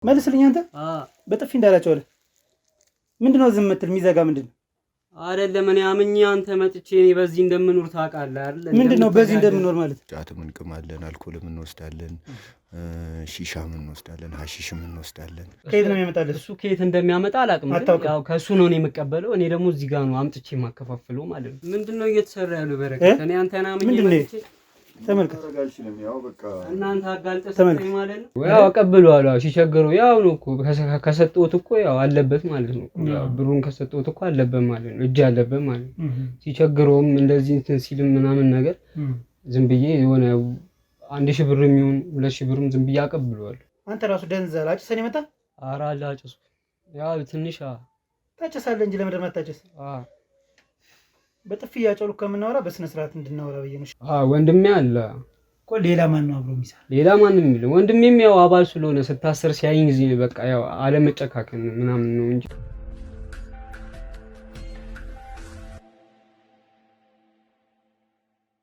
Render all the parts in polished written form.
መልስልኝ አንተ በጥፊ እንዳላጨው አለ። ምንድነው ዝም የምትል የሚዘጋ ምንድነው? አይደለም እኔ አምኜ አንተ መጥቼ እኔ በዚህ እንደምኖር ታውቃለህ አይደል? ምንድነው በዚህ እንደምኖር ማለት? ጫትም እንቅማለን፣ አልኮልም እንወስዳለን፣ ሺሻም እንወስዳለን፣ ሐሺሽም እንወስዳለን። ከየት ነው የሚያመጣልህ? እሱ ከየት እንደሚያመጣ አላውቅም። ያው ከሱ ነው እኔ የምቀበለው። እኔ ደግሞ እዚህ ጋር ነው አምጥቼ የማከፋፍለው ማለት ነው። ምንድነው እየተሰራ ያለው በረከት? እኔ አንተና አምኜ መጥቼ ተመልከት። ያው በቃ እናንተ አጋልጠህ ማለት ነው። ያው አቀብለዋለሁ። ሲቸገረው ያው ነው እኮ ከሰጠሁት እኮ ያው አለበት ማለት ነው። ያው ብሩን ከሰጠሁት እኮ አለበት ማለት ነው። እጅ አለበት ማለት ነው። ሲቸገረውም እንደዚህ እንትን ሲልም ምናምን ነገር ዝም ብዬ የሆነ 1000 ብር የሚሆን 2000 ብርም ዝም ብዬ አቀብለዋለሁ። አንተ ራሱ ደንዘል አጭሰን ይመጣ አራላ አጭሱ ያው ትንሽ ታጨሳለህ እንጂ ለምን ማታጨስ? በጥፊ ያጨሉ ከምናወራ በስነ ስርዓት እንድናወራ በየነሽ። ወንድሜ አለ እኮ ሌላ ማን ነው አብሮ የሚሰራ? ሌላ ማንም የለም። ወንድሜም ያው አባል ስለሆነ ስታሰር ሲያይኝ ጊዜ በቃ ያው አለመጨካከን ምናምን ነው እንጂ።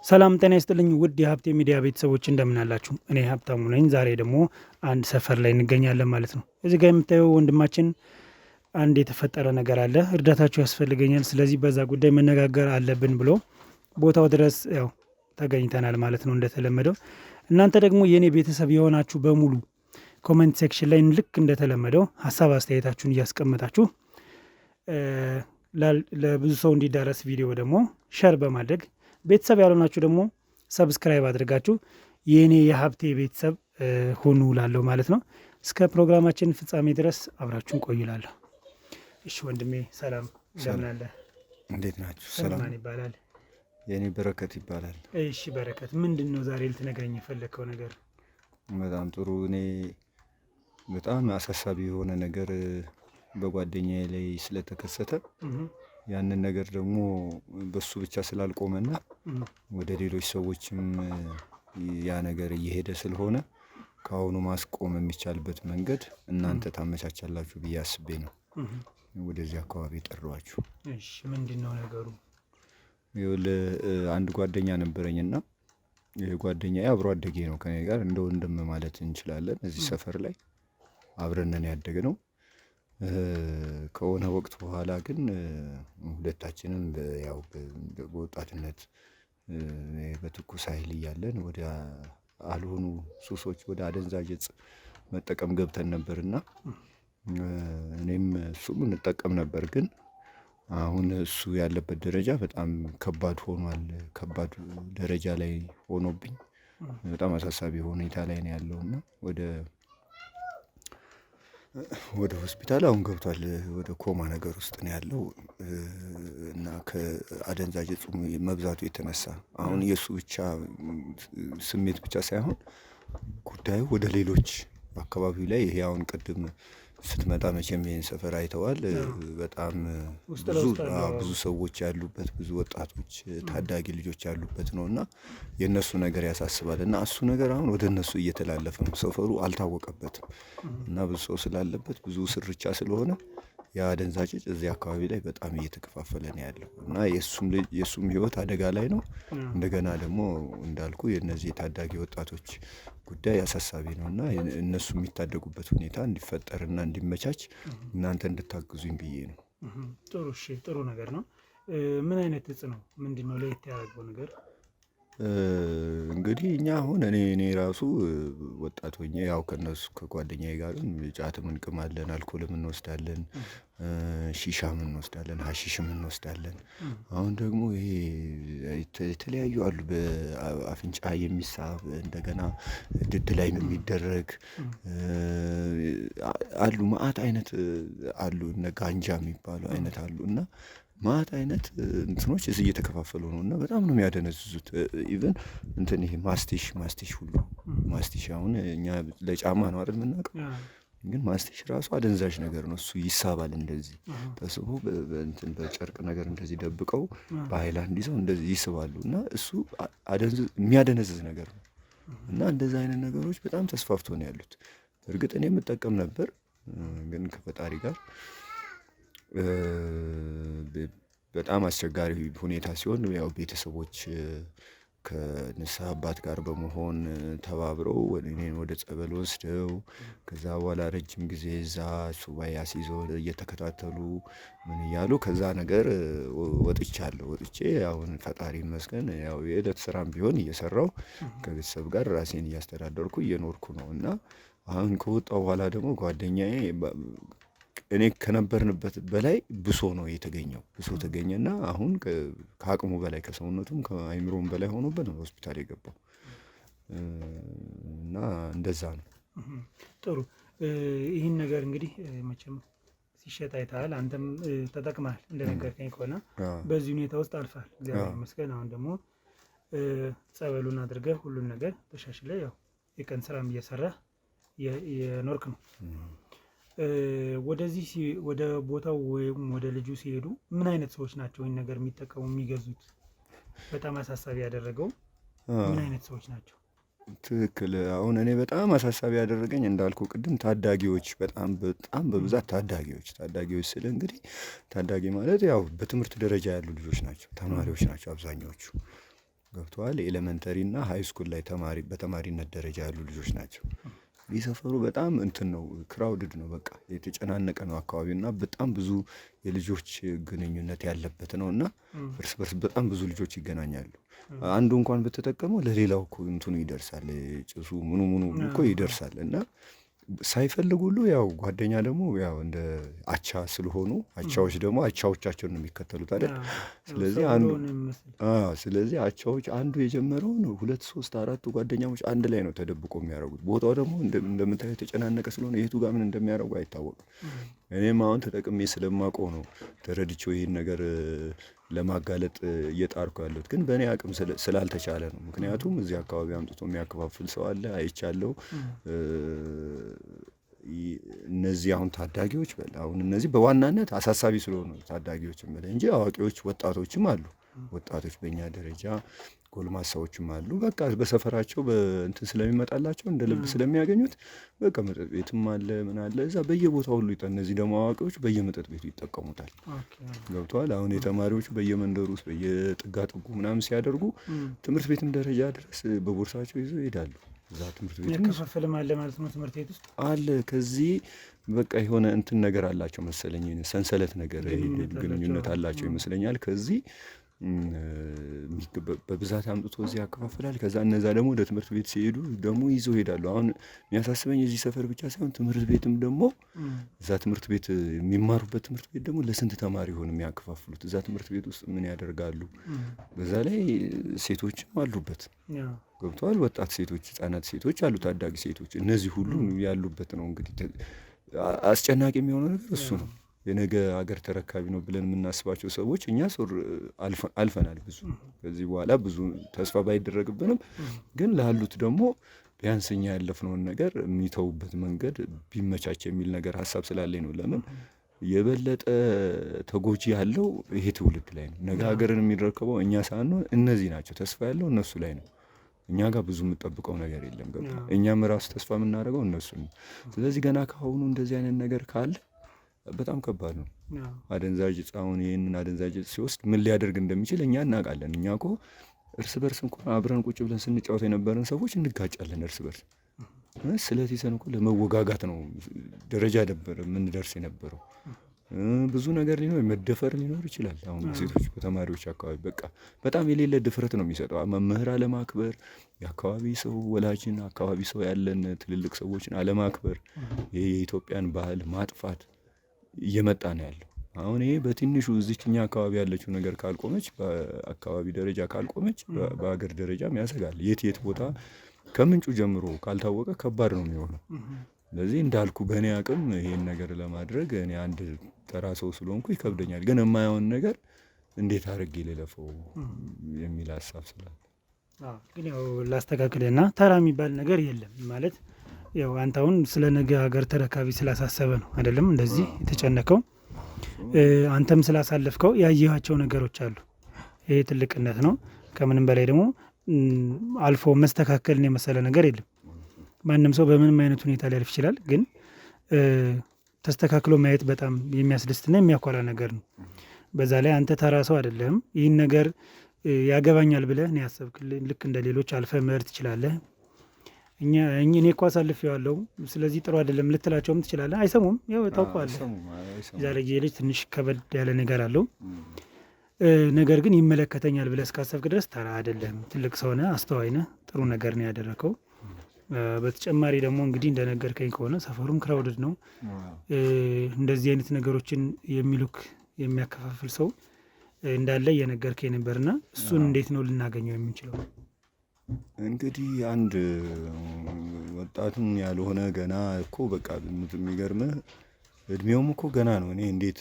ሰላም ጤና ይስጥልኝ ውድ የሀብቴ ሚዲያ ቤተሰቦች እንደምን አላችሁ? እኔ ሀብታሙ ነኝ። ዛሬ ደግሞ አንድ ሰፈር ላይ እንገኛለን ማለት ነው። እዚህ ጋር የምታየው ወንድማችን አንድ የተፈጠረ ነገር አለ፣ እርዳታችሁ ያስፈልገኛል፣ ስለዚህ በዛ ጉዳይ መነጋገር አለብን ብሎ ቦታው ድረስ ያው ተገኝተናል ማለት ነው። እንደተለመደው እናንተ ደግሞ የኔ ቤተሰብ የሆናችሁ በሙሉ ኮሜንት ሴክሽን ላይ ልክ እንደተለመደው ሀሳብ አስተያየታችሁን እያስቀመጣችሁ ለብዙ ሰው እንዲዳረስ ቪዲዮ ደግሞ ሸር በማድረግ ቤተሰብ ያልሆናችሁ ደግሞ ሰብስክራይብ አድርጋችሁ የኔ የሀብቴ ቤተሰብ ሁኑ ላለው ማለት ነው። እስከ ፕሮግራማችን ፍጻሜ ድረስ አብራችሁን ቆይላለሁ። እሺ ወንድሜ ሰላም እንደምን አለ? እንዴት ናችሁ? ሰላም ይባላል። የኔ በረከት ይባላል። እሺ በረከት፣ ምንድነው ዛሬ ልትነግረኝ የፈለከው ነገር? በጣም ጥሩ። እኔ በጣም አሳሳቢ የሆነ ነገር በጓደኛዬ ላይ ስለተከሰተ ያንን ነገር ደግሞ በሱ ብቻ ስላልቆመና ወደ ሌሎች ሰዎችም ያ ነገር እየሄደ ስለሆነ ከአሁኑ ማስቆም የሚቻልበት መንገድ እናንተ ታመቻቻላችሁ ብዬ አስቤ ነው ወደዚህ አካባቢ ጠራኋችሁ። እሺ ምንድነው ነገሩ? አንድ ጓደኛ ነበረኝና ይሄ ጓደኛዬ አብሮ አደጌ ነው ከኔ ጋር እንደ ወንድም ማለት እንችላለን። እዚህ ሰፈር ላይ አብረን ነን ያደግነው። ከሆነ ወቅት በኋላ ግን ሁለታችንም ያው በወጣትነት በትኩስ ኃይል እያለን ወደ አልሆኑ ሱሶች ወደ አደንዛዥ እጽ መጠቀም ገብተን ነበርና እኔም እሱም እንጠቀም ነበር። ግን አሁን እሱ ያለበት ደረጃ በጣም ከባድ ሆኗል። ከባድ ደረጃ ላይ ሆኖብኝ በጣም አሳሳቢ ሁኔታ ላይ ነው ያለውና ወደ ሆስፒታል አሁን ገብቷል። ወደ ኮማ ነገር ውስጥ ነው ያለው እና ከአደንዛዥ እጹ መብዛቱ የተነሳ አሁን የሱ ብቻ ስሜት ብቻ ሳይሆን ጉዳዩ ወደ ሌሎች አካባቢው ላይ ይሄ አሁን ቅድም ስትመጣ መቼም ይሄን ሰፈር አይተዋል። በጣም ብዙ ሰዎች ያሉበት፣ ብዙ ወጣቶች ታዳጊ ልጆች ያሉበት ነውና የነሱ ነገር ያሳስባል። እና እሱ ነገር አሁን ወደ እነሱ እየተላለፈ ነው። ሰፈሩ አልታወቀበትም እና ብዙ ሰው ስላለበት ብዙ ስርቻ ስለሆነ የአደንዛዥ እጽ እዚህ አካባቢ ላይ በጣም እየተከፋፈለ ነው ያለው እና የእሱም ህይወት አደጋ ላይ ነው። እንደገና ደግሞ እንዳልኩ የነዚህ የታዳጊ ወጣቶች ጉዳይ አሳሳቢ ነው እና እነሱ የሚታደጉበት ሁኔታ እንዲፈጠርና እንዲመቻች እናንተ እንድታግዙኝ ብዬ ነው። ጥሩ እሺ፣ ጥሩ ነገር ነው። ምን አይነት እጽ ነው? ምንድነው ለየት ያደረገው ነገር? እንግዲህ እኛ አሁን እኔ ራሱ ወጣት ሆኜ ያው ከነሱ ከጓደኛዬ ጋርም ጫትም እንቅማለን፣ አልኮልም እንወስዳለን፣ ሺሻም እንወስዳለን፣ ሐሺሽም እንወስዳለን። አሁን ደግሞ ይሄ የተለያዩ አሉ፣ በአፍንጫ የሚሳብ እንደገና ድድ ላይ የሚደረግ አሉ፣ ማአት አይነት አሉ፣ እነ ጋንጃ የሚባሉ አይነት አሉ እና ማት አይነት እንትኖች እዚህ እየተከፋፈሉ ነው እና በጣም ነው የሚያደነዝዙት። ኢቭን እንትን ይሄ ማስቲሽ ሁሉ ማስቲሽ አሁን እኛ ለጫማ ነው አይደል የምናውቀው፣ ግን ማስቲሽ ራሱ አደንዛዥ ነገር ነው። እሱ ይሳባል፣ እንደዚህ ተስቦ በእንትን በጨርቅ ነገር እንደዚህ ደብቀው በሃይላንድ ይዘው እንደዚህ ይስባሉ እና እሱ የሚያደነዝዝ ነገር ነው እና እንደዚህ አይነት ነገሮች በጣም ተስፋፍቶ ነው ያሉት። እርግጥ እኔ የምጠቀም ነበር፣ ግን ከፈጣሪ ጋር በጣም አስቸጋሪ ሁኔታ ሲሆን ያው ቤተሰቦች ከንስሐ አባት ጋር በመሆን ተባብረው እኔን ወደ ጸበል ወስደው ከዛ በኋላ ረጅም ጊዜ እዛ ሱባኤ አስይዘው እየተከታተሉ ምን እያሉ ከዛ ነገር ወጥቻለሁ። ወጥቼ አሁን ፈጣሪ ይመስገን ያው የዕለት ስራም ቢሆን እየሰራው ከቤተሰብ ጋር ራሴን እያስተዳደርኩ እየኖርኩ ነው። እና አሁን ከወጣው በኋላ ደግሞ ጓደኛዬ እኔ ከነበርንበት በላይ ብሶ ነው የተገኘው። ብሶ ተገኘና አሁን ከአቅሙ በላይ ከሰውነቱም ከአይምሮም በላይ ሆኖበት ነው ሆስፒታል የገባው እና እንደዛ ነው። ጥሩ። ይህን ነገር እንግዲህ መቼም ሲሸጥ አይተሃል፣ አንተም ተጠቅመሃል እንደነገርከኝ ከሆነ በዚህ ሁኔታ ውስጥ አልፋል። እግዚአብሔር ይመስገን። አሁን ደግሞ ጸበሉን አድርገህ ሁሉን ነገር ተሻሽለ ያው የቀን ስራም እየሰራህ የኖርክ ነው። ወደዚህ ወደ ቦታው ወይም ወደ ልጁ ሲሄዱ ምን አይነት ሰዎች ናቸው ይህን ነገር የሚጠቀሙ የሚገዙት? በጣም አሳሳቢ ያደረገው ምን አይነት ሰዎች ናቸው? ትክክል። አሁን እኔ በጣም አሳሳቢ ያደረገኝ እንዳልኩ ቅድም ታዳጊዎች፣ በጣም በብዛት ታዳጊዎች ስለ እንግዲህ ታዳጊ ማለት ያው በትምህርት ደረጃ ያሉ ልጆች ናቸው፣ ተማሪዎች ናቸው አብዛኛዎቹ። ገብተዋል። ኤሌመንተሪ እና ሃይ ስኩል ላይ በተማሪነት ደረጃ ያሉ ልጆች ናቸው። ይህ ሰፈሩ በጣም እንትን ነው፣ ክራውድድ ነው፣ በቃ የተጨናነቀ ነው አካባቢው እና በጣም ብዙ የልጆች ግንኙነት ያለበት ነው እና እርስ በርስ በጣም ብዙ ልጆች ይገናኛሉ። አንዱ እንኳን በተጠቀመው ለሌላው እኮ እንትኑ ይደርሳል፣ ጭሱ ምኑ እኮ ይደርሳል እና ሳይፈልግ ሁሉ ያው ጓደኛ ደግሞ ያው እንደ አቻ ስለሆኑ አቻዎች ደግሞ አቻዎቻቸውን ነው የሚከተሉት አይደል? ስለዚህ አቻዎች አንዱ የጀመረውን 2 3 4 ጓደኛሞች አንድ ላይ ነው ተደብቆ የሚያደርጉት። ቦታው ደግሞ እንደምታየው የተጨናነቀ ስለሆነ የቱ ጋር ምን እንደሚያደርጉ አይታወቅም። እኔም አሁን ተጠቅሜ ስለማውቀው ነው ተረድቼው ይህን ነገር ለማጋለጥ እየጣርኩ ያለሁት፣ ግን በእኔ አቅም ስላልተቻለ ነው። ምክንያቱም እዚህ አካባቢ አምጥቶ የሚያከፋፍል ሰው አለ፣ አይቻለሁ። እነዚህ አሁን ታዳጊዎች አሁን እነዚህ በዋናነት አሳሳቢ ስለሆኑ ታዳጊዎችም በላይ እንጂ አዋቂዎች ወጣቶችም አሉ። ወጣቶች በእኛ ደረጃ ጎልማሳዎችም አሉ። በቃ በሰፈራቸው በእንትን ስለሚመጣላቸው እንደ ልብ ስለሚያገኙት በቃ መጠጥ ቤትም አለ ምን አለ እዛ በየቦታው ሁሉ እነዚህ ደግሞ አዋቂዎች በየመጠጥ ቤቱ ይጠቀሙታል። ገብተዋል። አሁን የተማሪዎቹ በየመንደሩ ውስጥ በየጥጋጥጉ ምናምን ሲያደርጉ ትምህርት ቤትም ደረጃ ድረስ በቦርሳቸው ይዘው ይሄዳሉ። እዛ ትምህርት ቤት ያከፋፈልም አለ ማለት ነው። ትምህርት ቤት ውስጥ አለ። ከዚህ በቃ የሆነ እንትን ነገር አላቸው መሰለኝ፣ ሰንሰለት ነገር ግንኙነት አላቸው ይመስለኛል። ከዚህ በብዛት አምጥቶ እዚህ ያከፋፍላል። ከዛ እነዛ ደግሞ ወደ ትምህርት ቤት ሲሄዱ ደግሞ ይዘው ይሄዳሉ። አሁን የሚያሳስበኝ የዚህ ሰፈር ብቻ ሳይሆን ትምህርት ቤትም ደግሞ እዛ ትምህርት ቤት የሚማሩበት ትምህርት ቤት ደግሞ ለስንት ተማሪ ሆነ የሚያከፋፍሉት? እዛ ትምህርት ቤት ውስጥ ምን ያደርጋሉ? በዛ ላይ ሴቶችም አሉበት። ገብተዋል። ወጣት ሴቶች፣ ህጻናት ሴቶች አሉ፣ ታዳጊ ሴቶች። እነዚህ ሁሉ ያሉበት ነው። እንግዲህ አስጨናቂ የሚሆነው ነገር እሱ ነው። የነገ አገር ተረካቢ ነው ብለን የምናስባቸው ሰዎች እኛ አልፈናል። ብዙ ከዚህ በኋላ ብዙ ተስፋ ባይደረግብንም ግን ላሉት ደግሞ ቢያንስ እኛ ያለፍነውን ነገር የሚተውበት መንገድ ቢመቻች የሚል ነገር ሀሳብ ስላለኝ ነው። ለምን የበለጠ ተጎጂ ያለው ይሄ ትውልድ ላይ ነው። ነገ ሀገርን የሚረከበው እኛ ሳንሆን እነዚህ ናቸው። ተስፋ ያለው እነሱ ላይ ነው። እኛ ጋር ብዙ የምጠብቀው ነገር የለም። ገባ? እኛም ራሱ ተስፋ የምናደርገው እነሱ ነው። ስለዚህ ገና ከአሁኑ እንደዚህ አይነት ነገር ካለ በጣም ከባድ ነው። አደንዛዥ ዕፅ አሁን ይህንን አደንዛዥ ዕፅ ሲወስድ ምን ሊያደርግ እንደሚችል እኛ እናውቃለን። እኛ እኮ እርስ በርስ እንኳን አብረን ቁጭ ብለን ስንጫወት የነበረን ሰዎች እንጋጫለን እርስ በርስ። ስለት ይዘን እኮ ለመወጋጋት ነው ደረጃ ነበር የምንደርስ የነበረው። ብዙ ነገር ሊኖር መደፈር ሊኖር ይችላል። አሁን ሴቶች በተማሪዎች አካባቢ በቃ በጣም የሌለ ድፍረት ነው የሚሰጠው። መምህር አለማክበር፣ የአካባቢ ሰው ወላጅን አካባቢ ሰው ያለን ትልልቅ ሰዎችን አለማክበር፣ ይሄ የኢትዮጵያን ባህል ማጥፋት እየመጣ ነው ያለው። አሁን ይሄ በትንሹ እዚችኛ አካባቢ ያለችው ነገር ካልቆመች፣ በአካባቢ ደረጃ ካልቆመች በሀገር ደረጃም ያሰጋል። የት ቦታ ከምንጩ ጀምሮ ካልታወቀ ከባድ ነው የሚሆነው። ስለዚህ እንዳልኩ በእኔ አቅም ይሄን ነገር ለማድረግ እኔ አንድ ተራ ሰው ስለሆንኩ ይከብደኛል። ግን የማየውን ነገር እንዴት አድርጌ ልለፈው የሚል ሀሳብ ስላለ ግን ያው ላስተካክልና ተራ የሚባል ነገር የለም ማለት ያው አንተ አሁን ስለ ነገ ሀገር ተረካቢ ስላሳሰበ ነው አይደለም እንደዚህ የተጨነቀው። አንተም ስላሳለፍከው ያየኋቸው ነገሮች አሉ። ይሄ ትልቅነት ነው። ከምንም በላይ ደግሞ አልፎ መስተካከልን የመሰለ ነገር የለም። ማንም ሰው በምንም አይነት ሁኔታ ሊያልፍ ይችላል። ግን ተስተካክሎ ማየት በጣም የሚያስደስትና የሚያኮራ ነገር ነው። በዛ ላይ አንተ ተራ ሰው አይደለም። ይህን ነገር ያገባኛል ብለህ ነው ያሰብክልህ። ልክ እንደ ሌሎች አልፈህ መሄድ ትችላለህ። እኔ እኮ አሳልፌዋለሁ ስለዚህ ጥሩ አይደለም ልትላቸውም ትችላለህ። አይሰሙም። ያው ታውቀዋለህ ዛሬ ልጅ ትንሽ ከበድ ያለ ነገር አለው። ነገር ግን ይመለከተኛል ብለህ እስካሰብክ ድረስ ተራ አይደለም። ትልቅ ሰው ነህ፣ አስተዋይ ነህ፣ ጥሩ ነገር ነው ያደረከው። በተጨማሪ ደግሞ እንግዲህ እንደነገርከኝ ከሆነ ሰፈሩም ክራውድድ ነው። እንደዚህ አይነት ነገሮችን የሚያከፋፍል ሰው እንዳለ እየነገርከኝ ነበርና እሱን እንዴት ነው ልናገኘው የምንችለው? እንግዲህ አንድ ወጣትም ያልሆነ ገና እኮ በቃ የሚገርምህ እድሜውም እኮ ገና ነው። እኔ እንዴት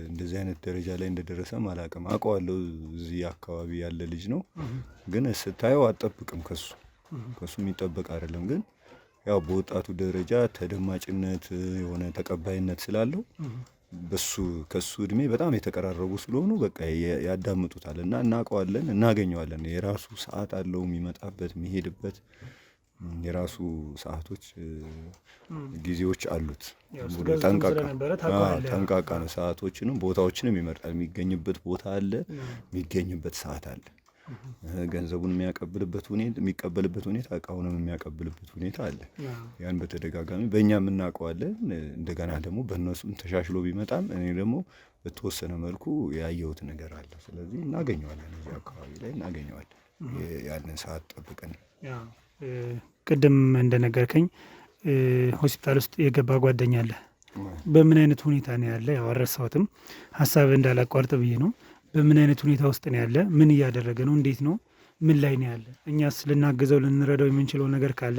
እንደዚህ አይነት ደረጃ ላይ እንደደረሰም አላውቅም። አውቀዋለሁ እዚህ አካባቢ ያለ ልጅ ነው፣ ግን ስታየው አትጠብቅም ከሱ የሚጠበቅ አይደለም። ግን ያው በወጣቱ ደረጃ ተደማጭነት የሆነ ተቀባይነት ስላለው ከሱ እድሜ በጣም የተቀራረቡ ስለሆኑ በቃ ያዳምጡታል እና እናውቀዋለን፣ እናገኘዋለን። የራሱ ሰዓት አለው የሚመጣበት የሚሄድበት የራሱ ሰዓቶች ጊዜዎች አሉት። ጠንቃቃ ነው። ሰዓቶችንም ቦታዎችንም ይመርጣል። የሚገኝበት ቦታ አለ፣ የሚገኝበት ሰዓት አለ። ገንዘቡን የሚቀበልበት ሁኔታ፣ እቃውንም የሚያቀብልበት ሁኔታ አለ። ያን በተደጋጋሚ በእኛ የምናውቀዋለን። እንደገና ደግሞ በእነሱም ተሻሽሎ ቢመጣም እኔ ደግሞ በተወሰነ መልኩ ያየሁት ነገር አለ። ስለዚህ እናገኘዋለን፣ እዚህ አካባቢ ላይ እናገኘዋለን። ያንን ሰዓት ጠብቀን ቅድም እንደነገርከኝ ሆስፒታል ውስጥ የገባ ጓደኛ አለ። በምን አይነት ሁኔታ ነው ያለ? ያው አልረሳሁትም፣ ሀሳብ እንዳላቋርጥ ብዬ ነው። በምን አይነት ሁኔታ ውስጥ ነው ያለ? ምን እያደረገ ነው? እንዴት ነው? ምን ላይ ነው ያለ? እኛስ ልናግዘው ልንረዳው የምንችለው ነገር ካለ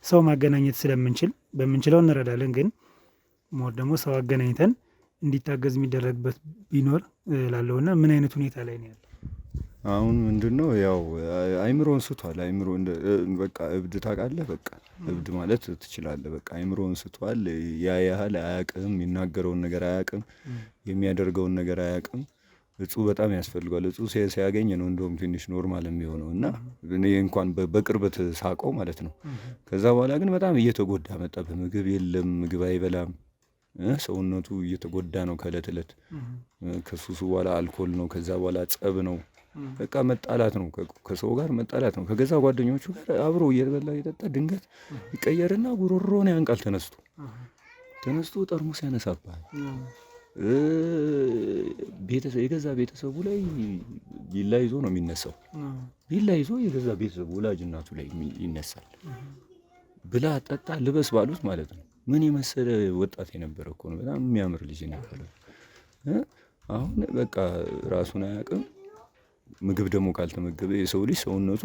ሰው ማገናኘት ስለምንችል በምንችለው እንረዳለን። ግን ሞር ደግሞ ሰው አገናኝተን እንዲታገዝ የሚደረግበት ቢኖር ላለውና ምን አይነት ሁኔታ ላይ ነው ያለ? አሁን ምንድነው ያው አይምሮን ስቷል። አይምሮ በቃ እብድ ታውቃለህ። በቃ እብድ ማለት ትችላለህ። በቃ አይምሮን ስቷል። ያያህል አያውቅም፣ የሚናገረውን ነገር አያውቅም፣ የሚያደርገውን ነገር አያውቅም። እጹ በጣም ያስፈልገዋል። እጹ ሲያገኝ ነው እንደውም ትንሽ ኖርማል የሚሆነው እና እኔ እንኳን በቅርበት ሳቀው ማለት ነው። ከዛ በኋላ ግን በጣም እየተጎዳ መጣ። በምግብ የለም፣ ምግብ አይበላም፣ ሰውነቱ እየተጎዳ ነው ከእለት እለት። ከሱሱ በኋላ አልኮል ነው፣ ከዛ በኋላ ጸብ ነው። በቃ መጣላት ነው፣ ከሰው ጋር መጣላት ነው። ከገዛ ጓደኞቹ ጋር አብሮ እየበላ እየጠጣ ድንገት ይቀየርና ጉሮሮን ያንቃል። ተነስቶ ጠርሙስ ያነሳባል። የገዛ ቤተሰቡ ላይ ቢላ ይዞ ነው የሚነሳው። ቢላ ይዞ የገዛ ቤተሰቡ ወላጅ እናቱ ላይ ይነሳል። ብላ ጠጣ ልበስ ባሉት ማለት ነው። ምን የመሰለ ወጣት የነበረ እኮ ነው። በጣም የሚያምር ልጅ ነበረ። አሁን በቃ ራሱን አያውቅም። ምግብ ደግሞ ካልተመገበ የሰው ልጅ ሰውነቱ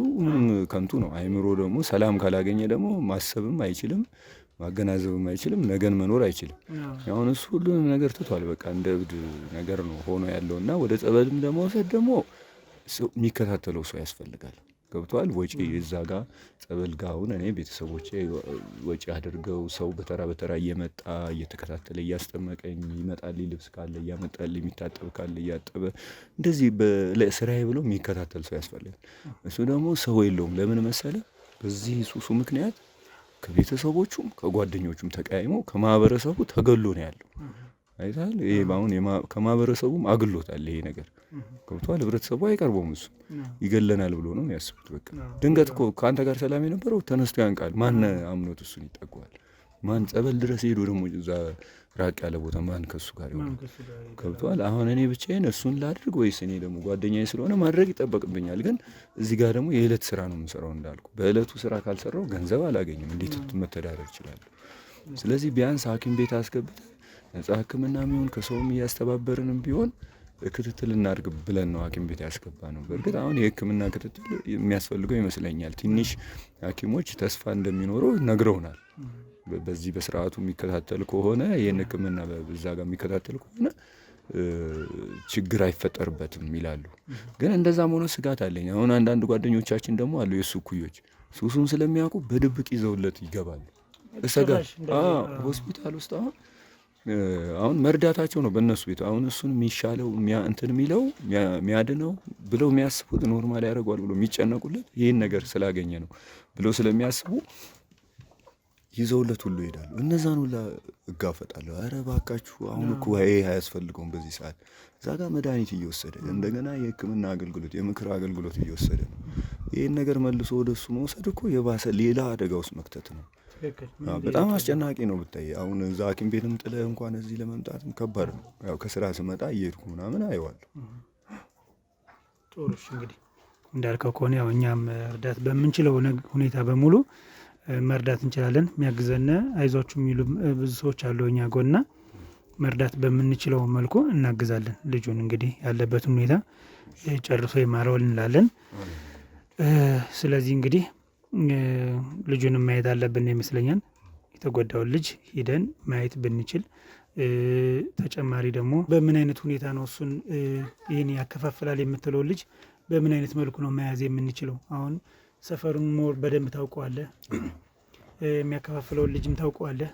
ከንቱ ነው። አይምሮ ደግሞ ሰላም ካላገኘ ደግሞ ማሰብም አይችልም፣ ማገናዘብም አይችልም፣ ነገን መኖር አይችልም። አሁን እሱ ሁሉንም ነገር ትቷል። በቃ እንደ እብድ ነገር ነው ሆኖ ያለው እና ወደ ጸበልም ለመውሰድ ደግሞ የሚከታተለው ሰው ያስፈልጋል። ገብቷል። ወጪ እዛ ጋር ጸበል ጋር አሁን እኔ ቤተሰቦቼ ወጪ አድርገው ሰው በተራ በተራ እየመጣ እየተከታተለ እያስጠመቀኝ ይመጣል። ልብስ ካለ እያመጣል፣ የሚታጠብ ካለ እያጠበ፣ እንደዚህ ስራዬ ብሎ የሚከታተል ሰው ያስፈልጋል። እሱ ደግሞ ሰው የለውም። ለምን መሰለ? በዚህ ሱሱ ምክንያት ከቤተሰቦቹም ከጓደኞቹም ተቀያይሞ ከማህበረሰቡ ተገሎ ነው ያለው። አይታል። ይሄ አሁን ከማህበረሰቡም አግሎታል ይሄ ነገር። ገብቷል። ህብረተሰቡ አይቀርበውም። እሱ ይገለናል ብሎ ነው የሚያስቡት። በቃ ድንገት እኮ ከአንተ ጋር ሰላም የነበረው ተነስቶ ያንቃል። ማን አምኖት እሱን ይጠጓል? ማን ጸበል ድረስ ሄዶ ደግሞ እዛ ራቅ ያለ ቦታ ማን ከሱ ጋር ይሆናል? ገብቷል። አሁን እኔ ብቻዬን እሱን ላድርግ ወይስ እኔ ደግሞ ጓደኛዬ ስለሆነ ማድረግ ይጠበቅብኛል። ግን እዚህ ጋር ደግሞ የዕለት ስራ ነው የምሰራው እንዳልኩ። በዕለቱ ስራ ካልሰራው ገንዘብ አላገኝም። እንዴት መተዳደር እችላለሁ? ስለዚህ ቢያንስ ሐኪም ቤት አስገብተን ነጻ ሕክምና የሚሆን ከሰውም እያስተባበርንም ቢሆን ክትትል እናድርግ ብለን ነው ሐኪም ቤት ያስገባ ነው። በእርግጥ አሁን የሕክምና ክትትል የሚያስፈልገው ይመስለኛል። ትንሽ ሐኪሞች ተስፋ እንደሚኖረው ነግረውናል። በዚህ በስርዓቱ የሚከታተል ከሆነ ይህን ሕክምና በዛ ጋር የሚከታተል ከሆነ ችግር አይፈጠርበትም ይላሉ። ግን እንደዛም ሆኖ ስጋት አለኝ። አሁን አንዳንድ ጓደኞቻችን ደግሞ አሉ የሱ እኩዮች ሱሱን ስለሚያውቁ በድብቅ ይዘውለት ይገባሉ። እሰጋለሁ። ሆስፒታል ውስጥ አሁን መርዳታቸው ነው በእነሱ ቤት። አሁን እሱን የሚሻለው እንትን የሚለው የሚያድነው ብለው የሚያስቡት ኖርማል ያደርገዋል ብሎ የሚጨነቁለት ይህን ነገር ስላገኘ ነው ብለው ስለሚያስቡ ይዘውለት ሁሉ ይሄዳሉ። እነዛን ሁላ እጋፈጣለሁ። ኧረ እባካችሁ አሁን እኮ ይሄ አያስፈልገውም በዚህ ሰዓት። እዛ ጋር መድኃኒት እየወሰደ እንደገና የሕክምና አገልግሎት የምክር አገልግሎት እየወሰደ ነው። ይህን ነገር መልሶ ወደሱ መውሰድ እኮ የባሰ ሌላ አደጋ ውስጥ መክተት ነው። በጣም አስጨናቂ ነው ብታይ። አሁን እዛ ሐኪም ቤትም ጥለህ እንኳን እዚህ ለመምጣትም ከባድ ነው። ያው ከስራ ስመጣ እየሄድኩ ምናምን አየዋለሁ። ጥሩ እሺ፣ እንግዲህ እንዳልከው ከሆነ ያው እኛም እርዳት በምንችለው ሁኔታ በሙሉ መርዳት እንችላለን። የሚያግዘን አይዟችሁ የሚሉ ብዙ ሰዎች አሉ እኛ ጎና። መርዳት በምንችለው መልኩ እናግዛለን። ልጁን እንግዲህ ያለበትን ሁኔታ ጨርሶ ይማረው እንላለን። ስለዚህ እንግዲህ ልጁንም ማየት አለብን ይመስለኛል። የተጎዳውን ልጅ ሂደን ማየት ብንችል፣ ተጨማሪ ደግሞ በምን አይነት ሁኔታ ነው እሱን ይህን ያከፋፍላል የምትለው ልጅ በምን አይነት መልኩ ነው መያዝ የምንችለው? አሁን ሰፈሩን ሞር በደንብ ታውቀዋለህ፣ የሚያከፋፍለውን ልጅም ታውቀዋለህ።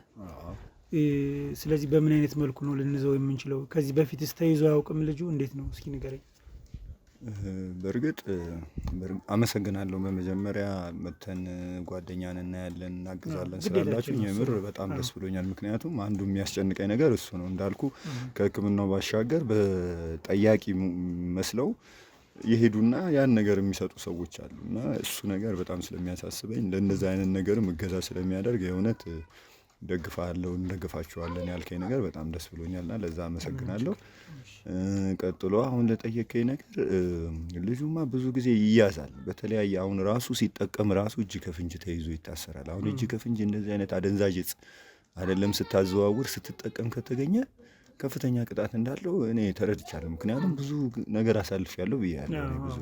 ስለዚህ በምን አይነት መልኩ ነው ልንይዘው የምንችለው? ከዚህ በፊትስ ተይዞ አያውቅም ልጁ? እንዴት ነው እስኪ ንገረኝ። በእርግጥ አመሰግናለሁ። በመጀመሪያ መተን ጓደኛን እናያለን እናግዛለን ስላላችሁ የምር በጣም ደስ ብሎኛል። ምክንያቱም አንዱ የሚያስጨንቀኝ ነገር እሱ ነው። እንዳልኩ ከሕክምናው ባሻገር በጠያቂ መስለው የሄዱና ያን ነገር የሚሰጡ ሰዎች አሉ እና እሱ ነገር በጣም ስለሚያሳስበኝ ለእንደዚህ አይነት ነገርም እገዛ ስለሚያደርግ የእውነት ደግፋለሁ እንደግፋችኋለን ያልከኝ ነገር በጣም ደስ ብሎኛልና ለዛ አመሰግናለሁ። ቀጥሎ አሁን ለጠየቀኝ ነገር ልጁማ ብዙ ጊዜ ይያዛል። በተለያየ አሁን ራሱ ሲጠቀም ራሱ እጅ ከፍንጅ ተይዞ ይታሰራል። አሁን እጅ ከፍንጅ እንደዚህ አይነት አደንዛዥ እጽ አይደለም ስታዘዋውር ስትጠቀም ከተገኘ ከፍተኛ ቅጣት እንዳለው እኔ ተረድቻለሁ። ምክንያቱም ብዙ ነገር አሳልፌያለሁ ብያለሁ። ብዙ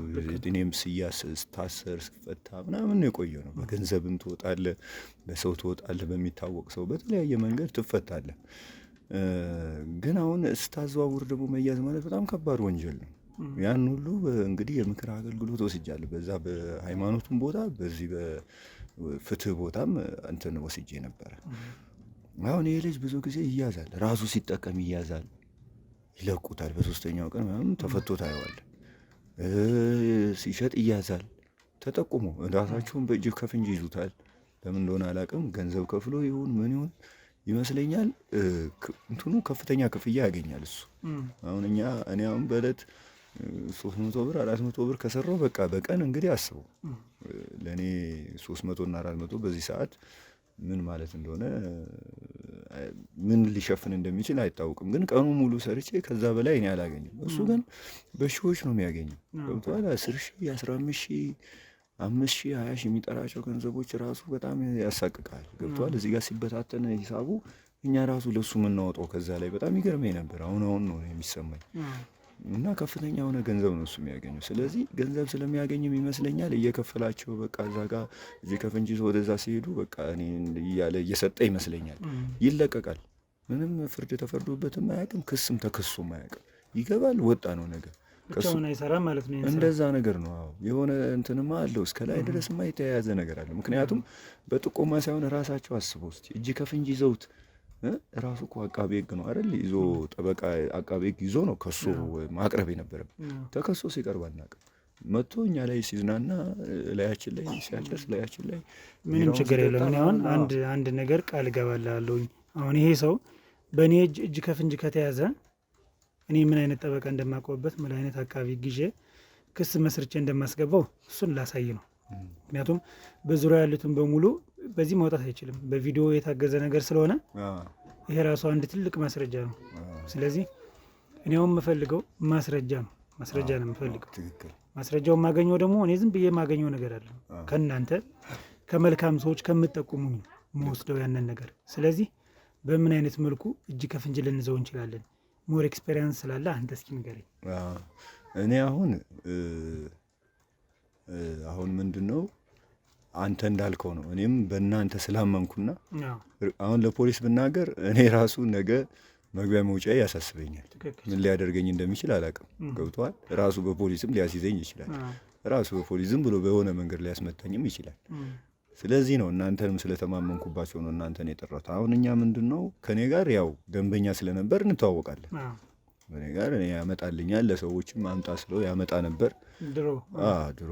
እኔም ስያስ ስታሰር ስፈታ ምናምን የቆየው ነው። በገንዘብም ትወጣለህ፣ በሰው ትወጣለህ፣ በሚታወቅ ሰው በተለያየ መንገድ ትፈታለህ። ግን አሁን ስታዘዋውር ደግሞ መያዝ ማለት በጣም ከባድ ወንጀል ነው። ያን ሁሉ እንግዲህ የምክር አገልግሎት ወስጃለሁ። በዛ በሃይማኖቱም ቦታ በዚህ በፍትህ ቦታም እንትን ወስጄ ነበረ። አሁን ይሄ ልጅ ብዙ ጊዜ ይያዛል፣ ራሱ ሲጠቀም ይያዛል፣ ይለቁታል። በሶስተኛው ቀን ምናምን ተፈቶ ታየዋለህ። ሲሸጥ ይያዛል። ተጠቁሞ ራሳቸውን በእጅ ከፍንጅ ይዙታል። ለምን እንደሆነ አላውቅም። ገንዘብ ከፍሎ ይሁን ምን ይሁን ይመስለኛል እንትኑ ከፍተኛ ክፍያ ያገኛል እሱ። አሁን እኔ አሁን በዕለት 300 ብር 400 ብር ከሰራው በቃ በቀን እንግዲህ አስበው ለእኔ 300 እና 400 በዚህ ሰዓት ምን ማለት እንደሆነ ምን ሊሸፍን እንደሚችል አይታወቅም። ግን ቀኑ ሙሉ ሰርቼ ከዛ በላይ እኔ አላገኝም። እሱ ግን በሺዎች ነው የሚያገኘው። ገብቶሃል? 10 ሺህ 15 ሺህ 5 ሺህ 20 ሺህ የሚጠራቸው ገንዘቦች ራሱ በጣም ያሳቅቃል። ገብቶሃል? እዚህ ጋር ሲበታተን ሂሳቡ እኛ ራሱ ለሱ የምናወጣው ከዛ ላይ በጣም ይገርመኝ ነበር። አሁን ነው የሚሰማኝ እና ከፍተኛ የሆነ ገንዘብ ነው እሱ የሚያገኘው። ስለዚህ ገንዘብ ስለሚያገኝም ይመስለኛል እየከፈላቸው በቃ እዛ ጋር እዚህ ከፍንጅ ይዞ ወደዛ ሲሄዱ በቃ እኔ እያለ እየሰጠ ይመስለኛል። ይለቀቃል። ምንም ፍርድ ተፈርዶበትም አያውቅም፣ ክስም ተከሶም አያውቅም። ይገባል፣ ወጣ ነው ነገር ብቻውን አይሰራም ማለት ነው። እንደዛ ነገር ነው። አዎ የሆነ እንትንማ አለው እስከ ላይ ድረስማ የተያያዘ ነገር አለ። ምክንያቱም በጥቆማ ሳይሆን ራሳቸው አስበው እስኪ እጅ ከፍንጅ ይዘውት ራሱ እኮ አቃቤ ሕግ ነው አይደል? ይዞ ጠበቃ አቃቤ ሕግ ይዞ ነው ከሶ ማቅረብ የነበረበት። ተከሶ ሲቀርብ አናውቅም። መጥቶ እኛ ላይ ሲዝናና ላያችን ላይ ሲያደርስ ላያችን ላይ ምንም ችግር የለውም። አሁን አንድ ነገር ቃል እገባልሃለሁኝ። አሁን ይሄ ሰው በእኔ እጅ ከፍንጅ ከተያዘ እኔ ምን አይነት ጠበቃ እንደማቆምበት ምን አይነት አቃቤ ሕግ ይዤ ክስ መስርቼ እንደማስገባው እሱን ላሳይ ነው። ምክንያቱም በዙሪያ ያሉትን በሙሉ በዚህ ማውጣት አይችልም። በቪዲዮ የታገዘ ነገር ስለሆነ ይሄ ራሱ አንድ ትልቅ ማስረጃ ነው። ስለዚህ እኔ አሁን የምፈልገው ማስረጃ ነው የምፈልገው። ማስረጃው የማገኘው ደግሞ እኔ ዝም ብዬ የማገኘው ነገር አለ ከእናንተ ከመልካም ሰዎች ከምትጠቁሙኝ መወስደው ያንን ነገር። ስለዚህ በምን አይነት መልኩ እጅ ከፍንጅ ልንዘው እንችላለን? ሞር ኤክስፔሪንስ ስላለ አንተ እስኪ ንገረኝ። እኔ አሁን ምንድን ነው አንተ እንዳልከው ነው። እኔም በእናንተ ስላመንኩና አሁን ለፖሊስ ብናገር እኔ ራሱ ነገ መግቢያ መውጫ ያሳስበኛል። ምን ሊያደርገኝ እንደሚችል አላውቅም። ገብቶሃል? ራሱ በፖሊስም ሊያስይዘኝ ይችላል። ራሱ በፖሊስ ዝም ብሎ በሆነ መንገድ ሊያስመታኝም ይችላል። ስለዚህ ነው እናንተንም ስለተማመንኩባቸው ነው እናንተን የጠራሁት። አሁን እኛ ምንድን ነው ከኔ ጋር ያው ደንበኛ ስለነበር እንተዋወቃለን። እኔ ጋር እኔ ያመጣልኛል። ለሰዎችም አምጣ ስለው ያመጣ ነበር። ድሮ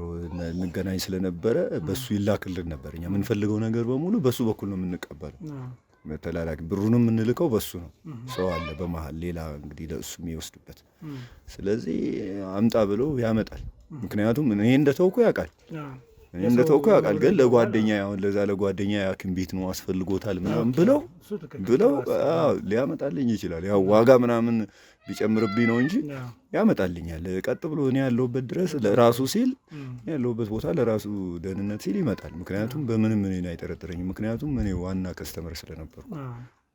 እንገናኝ ስለነበረ በሱ ይላክልን ነበር። እኛ የምንፈልገው ነገር በሙሉ በሱ በኩል ነው የምንቀበለው። በተላላኪ ብሩንም የምንልከው በሱ ነው። ሰው አለ በመሀል ሌላ እንግዲህ ለእሱ የሚወስድበት። ስለዚህ አምጣ ብሎ ያመጣል። ምክንያቱም እኔ እንደተውኩ ያውቃል። ግን ለጓደኛ አሁን ለዛ ለጓደኛ ያክም ቤት ነው አስፈልጎታል ምናምን ብለው ሊያመጣልኝ ይችላል። ያው ዋጋ ምናምን ቢጨምርብኝ ነው እንጂ ያመጣልኛል። ቀጥ ብሎ እኔ ያለሁበት ድረስ ለራሱ ሲል ያለሁበት ቦታ ለራሱ ደህንነት ሲል ይመጣል። ምክንያቱም በምንም እኔን አይጠረጥረኝም። ምክንያቱም እኔ ዋና ከስተመር ስለነበርኩ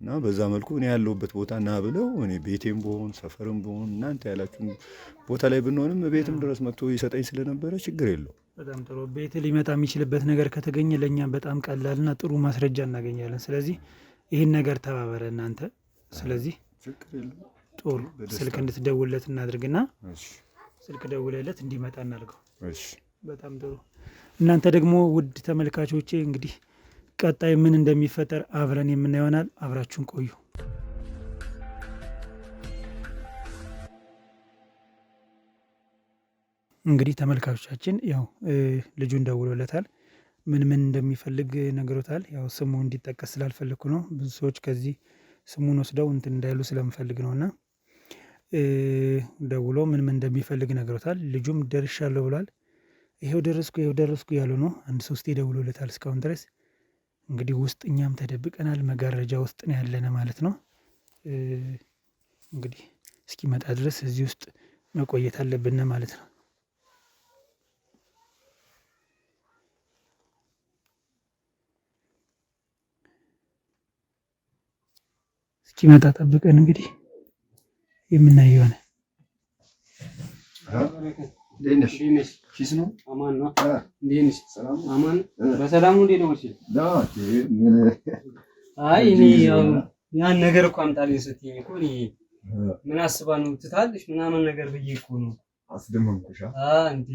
እና በዛ መልኩ እኔ ያለሁበት ቦታ ና ብለው እኔ ቤቴም ብሆን ሰፈርም ብሆን እናንተ ያላችሁ ቦታ ላይ ብንሆንም ቤትም ድረስ መጥቶ ይሰጠኝ ስለነበረ ችግር የለው። በጣም ጥሩ። ቤት ሊመጣ የሚችልበት ነገር ከተገኘ ለእኛ በጣም ቀላልና ጥሩ ማስረጃ እናገኛለን። ስለዚህ ይህን ነገር ተባበረ እናንተ። ስለዚህ ጥሩ ስልክ እንድትደውልለት እናድርግና ስልክ ደውለለት እንዲመጣ እናድርገው። በጣም ጥሩ። እናንተ ደግሞ ውድ ተመልካቾቼ እንግዲህ ቀጣይ ምን እንደሚፈጠር አብረን የምናየው ይሆናል። አብራችሁን ቆዩ። እንግዲህ ተመልካቾቻችን ያው ልጁን ደውሎለታል። ምን እንደሚፈልግ ነግሮታል። ያው ስሙ እንዲጠቀስ ስላልፈልኩ ነው። ብዙ ሰዎች ከዚህ ስሙን ወስደው እንትን እንዳይሉ ስለምፈልግ ነውና ደውሎ ምን እንደሚፈልግ ነግሮታል። ልጁም ደርሻለሁ ብሏል። ይሄው ደረስኩ ያሉ ነው። አንድ ሶስቴ ደውሎለታል እስካሁን ድረስ። እንግዲህ ውስጥ እኛም ተደብቀናል። መጋረጃ ውስጥ ነው ያለነ ማለት ነው። እንግዲህ እስኪመጣ ድረስ እዚህ ውስጥ መቆየት አለብን ማለት ነው። እስኪመጣ ጠብቀን እንግዲህ የምናየው ይሆናል። በሰላም እንዴት ነው? አይ እኔ ያን ነገር እኮ አምጣልኝ ስትይኝ እኮ እኔ ምን አስባ ነው ትታለሽ ምናምን ነገር ብዬ እኮ ነው አስደመምኩሽ። እንዴ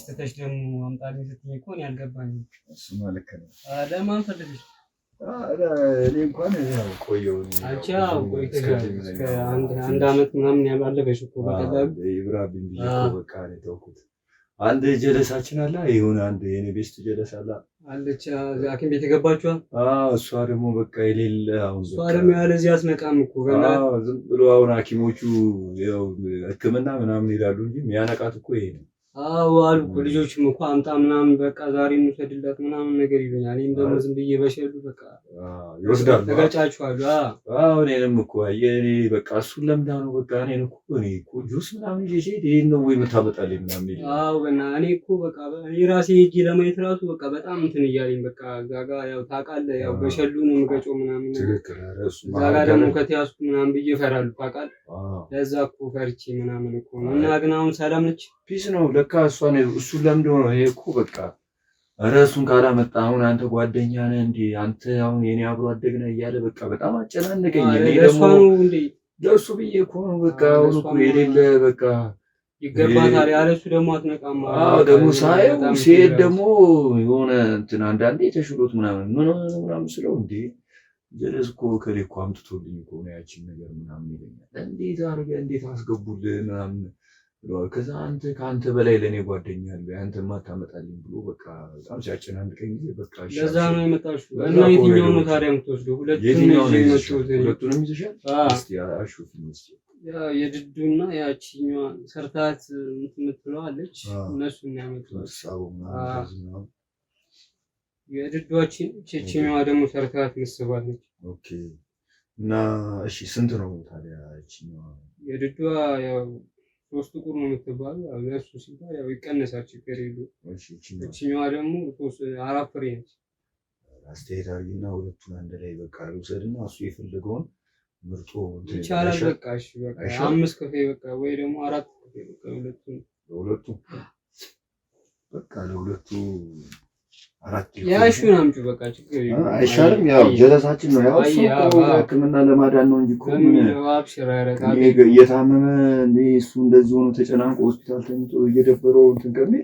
ትተሽ ደግሞ አምጣልኝ ስትይኝ እኮ እኔ አልገባኝም። እሱማ ልክ ነው። ለማን ፈልገሽ? እኔ እንኳን ቆየሁ። አንቺ ቆይተሻል። እስከ አንድ አመት ምናምን ያላለፈሽ እኮ በቀላሉ ይብራብኝ ብዬ እኮ በቃ ነው የተውኩት። አንድ ጀለሳችን አለ ይሁን አንድ የኔ ቤስት ጀለስ አለች ሐኪም ቤት የገባችው። እሷ ደግሞ በቃ የሌለ አሁን እሷ ደግሞ ያለዚህ አስነቃም እኮ ዝም ብሎ አሁን ሐኪሞቹ ያው ሕክምና ምናምን ይላሉ እንጂ የሚያነቃት እኮ ይሄ ነው። አሉ እኮ ልጆችም እኮ አምጣ ምናምን በቃ ዛሬ እንውሰድላት ምናምን ነገር ይሉኛል። እኔም ደግሞ ዝም ብዬ በሸሉ በቃ ይወስዳሉ ተጋጫችኋል። እኔንም እኮ እኔ በቃ እሱን ለምዳ ነው በቃ እኔን እኮ ጁስ ምናምን ይዤ ይሄን ነው ወይ የምታመጣልኝ ምናምን ይላል። እኔ እኮ በቃ እኔ ራሴ ሄጄ ለማየት ራሱ በቃ በጣም እንትን እያለኝ በቃ ጋጋ ያው ታውቃለህ ያው በሸሉ ነው የምገጨው ምናምን ዛጋ ደግሞ ከተያዝኩ ምናምን ብዬ እፈራለሁ ታውቃለህ። ለዛ እኮ ፈርቼ ምናምን እኮ ነው። እና ግን አሁን ሰላም ነች? ፒስ ነው ለካ እሱን ለምዶ ነው ይሄ እኮ በቃ እሱን ካላመጣ አሁን አንተ ጓደኛ ነህ እንዴ አንተ አሁን የኔ አብሮ አደግ ነህ እያለ በቃ በጣም አጨናነቀኝ። እኔ ደግሞ ለእሱ ብዬ እኮ ነው በቃ አሁን እኮ የሌለ በቃ ይገባታል ያለሱ ደግሞ አትነቃም። ደግሞ ሳየው ሲሄድ ደግሞ የሆነ እንትን አንዳንዴ ተሽሎት ምናምን ስለው እንዴ ጀለስ እኮ ከሌ እኮ አምጥቶልኝ እኮ ነው ያቺን ነገር ምናምን ይለኛል። እንዴት አስገቡልህ ምናምን ከዛ አንተ ከአንተ በላይ ለእኔ ጓደኛ አለ አንተ ማታመጣልኝ ብሎ በቃ በጣም ሲያጨናንቀኝ ጊዜ በቃ ለዛ ነው የመጣሽው። እና የትኛውን ነው ታዲያ የምትወስደው? ሁለቱንም ይዘሻል? እስቲ አሹፊኝ እስቲ። የድዱና ያቺኛዋ ሰርታት የምትለው አለች እነሱን ያመጣው የድዷችን ቼቼኛዋ ደግሞ ሰርታት መስባለች። ኦኬ እና እሺ ስንት ነው ታዲያ ያቺኛዋ? የድዷ ያው 3 ቁጥር ነው የምትባለው። ያው ለሱ ሲባል ያው ይቀነሳል ችግር የለውም። እቺኛዋ ደግሞ 4 ፍሬ ነች። አስተያየት አድርጊና ሁለቱን አንድ ላይ በቃ ልውሰድና እሱ የፈለገውን ምርጦ ይቻላል። በቃ እሺ በቃ 5 ክፍሌ በቃ ወይ ደግሞ 4 ክፍሌ በቃ ለሁለቱ በቃ ለሁለቱ 4 ያሹን አምጪ በቃ ችግር የለውም። አይሻልም? ያው ጀለሳችን ነው ያው እሱ ሕክምና ለማዳን ነው እንጂ እኮ እየታመመ እሱ እንደዚህ ሆኖ ተጨናንቆ ሆስፒታል ተኝቶ እየደበረው እንትን ከሚል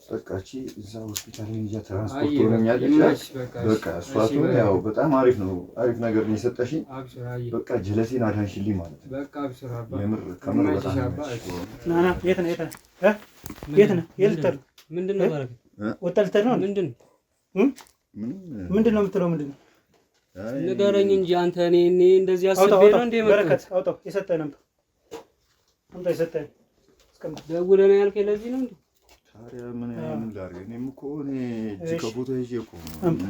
በቃ እዛ ሆስፒታል እንጃ ትራንስፖርት ሆነኛለች። በቃ እሷቱ ያው በጣም አሪፍ ነው። አሪፍ ነገር ነው የሰጠሽኝ። በቃ ጀለሴን አዳንሽልኝ ማለት ነው። በቃ አብሽራ አባ የምር ከምር በጣም ናና የት ነህ የት ነህ የልተር ምንድነው ማለት ወጣልተር ነው ምንድነው የምትለው ምንድነው ንገረኝ እንጂ አንተ እኔ እንደዚህ አስቤ ነው እንደ በረከት አውጣው የሰጠህ ነበር አንተ የሰጠህ ደውለህ ነው ያልከኝ ለዚህ ነው እንዴ ታዲያ ምን ላድርግ እኔም እኮ እጅ ከፎቶ ይዤ እኮ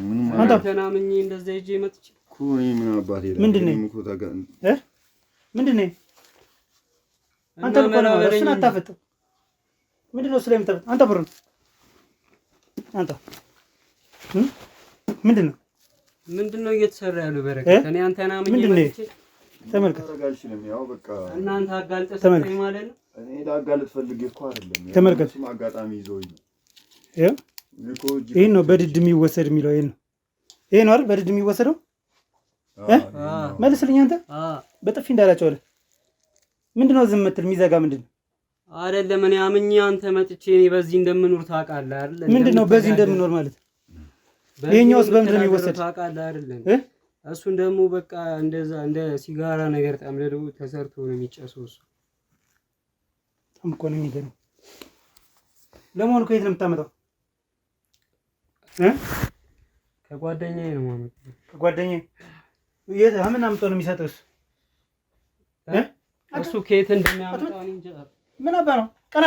ምንም አንተ ተናምኜ እንደዛ ይዤ መጥቼ እኮ ምን አባቴ ምንድነው እኮ ታጋ ምንድነው አንተ እኮ ነው እሱን አታፈጥ ምንድነው ስለምታፈጥ አንተ ብሩን አንተ ምንድነው እየተሰራ ያለው በረከት እኔ አንተ ናምኜ መጥቼ ተመልከት ተረጋግሽልም ያው በቃ እናንተ አጋልጠህ ሰጠኝ ማለት ነው እኔ ላጋልጥ ፈልጌ እኮ አይደለም ተመልከት እሱም አጋጣሚ ይዞኝ ይሄ ነው በድድ የሚወሰድ የሚለው ይሄ ነው አይደል በድድ የሚወሰደው መልስልኝ አንተ በጥፊ እንዳላጨውለ ምንድነው ዝም የምትል የሚዘጋ ምንድነው አይደለም እኔ አምኜ አንተ መጥቼ እኔ በዚህ እንደምኖር ታውቃለህ አይደል ምንድነው በዚህ እንደምኖር ማለት ይሄኛውስ በምንድን ነው የሚወሰድ ታውቃለህ አይደል እሱን ደግሞ በቃ እንደዛ እንደ ሲጋራ ነገር ጠምደው ተሰርቶ ነው የሚጨሰው እሱ እኮ ነው የሚገርም ለሞን ከየት ነው የምታመጣው ከጓደኛዬ ነው ማለት ከጓደኛዬ የት አምን አምጦ ነው የሚሰጠው እሱ ከየት እንደሚያመጣው እንጂ ምን አባ ነው ቀና